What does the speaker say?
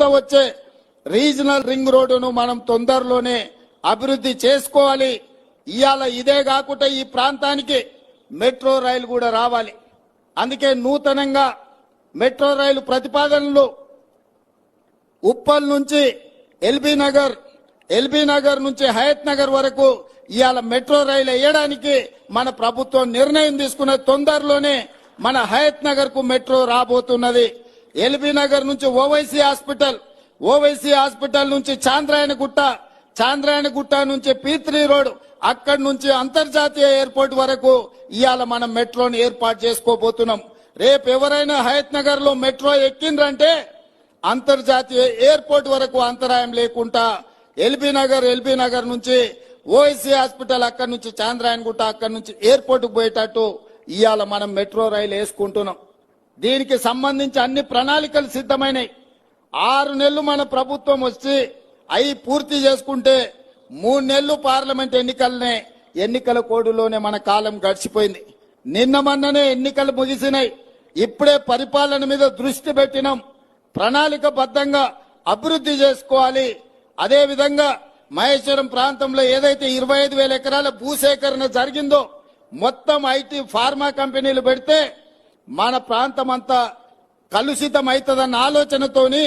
తర్వాత వచ్చే regional ring రోడ్డును మనం తొందరలోనే అభివృద్ధి చేసుకోవాలి. ఇవాళ ఇదే కాకుండా ఈ ప్రాంతానికి మెట్రో రైలు కూడా రావాలి. అందుకే నూతనంగా మెట్రో రైలు ప్రతిపాదనలు ఉప్పల్ నుంచి ఎల్బీ నగర్ నుంచి హయత్ నగర్ వరకు ఇవాళ మెట్రో రైలు వేయడానికి మన ప్రభుత్వం నిర్ణయం తీసుకున్న తొందరలోనే మన హయత్ నగర్ కు మెట్రో రాబోతున్నది. ఎల్బీ నగర్ నుంచి ఓవైసీ హాస్పిటల్ నుంచి చాంద్రాయణగుట్ట నుంచి P3 రోడ్, అక్కడి నుంచి అంతర్జాతీయ ఎయిర్పోర్ట్ వరకు ఇవాళ మనం మెట్రోని ఏర్పాటు చేసుకోబోతున్నాం. రేపు ఎవరైనా హయత్ నగర్ లో మెట్రో ఎక్కిండ్రంటే అంతర్జాతీయ ఎయిర్పోర్ట్ వరకు అంతరాయం లేకుండా ఎల్బీ నగర్ నుంచి ఓవైసీ హాస్పిటల్, అక్కడి నుంచి చాంద్రాయణగుట్ట, అక్కడి నుంచి ఎయిర్పోర్ట్ పోయేటట్టు ఇవాళ మనం మెట్రో రైలు వేసుకుంటున్నాం. దీనికి సంబంధించి అన్ని ప్రణాళికలు సిద్ధమైనవి. 6 నెలలు మన ప్రభుత్వం వచ్చి అవి పూర్తి చేసుకుంటే 3 నెలలు పార్లమెంట్ ఎన్నికల కోడ్లోనే మన కాలం గడిచిపోయింది. నిన్న మొన్ననే ఎన్నికలు ముగిసినాయి. ఇప్పుడే పరిపాలన మీద దృష్టి పెట్టినాం. ప్రణాళికబద్ధంగా అభివృద్ధి చేసుకోవాలి. అదే విధంగా మహేశ్వరం ప్రాంతంలో ఏదైతే 25,000 ఎకరాల భూసేకరణ జరిగిందో మొత్తం ఐటీ ఫార్మా కంపెనీలు పెడితే మన ప్రాంతం అంతా కలుషితం అవుతుందన్న ఆలోచనతోని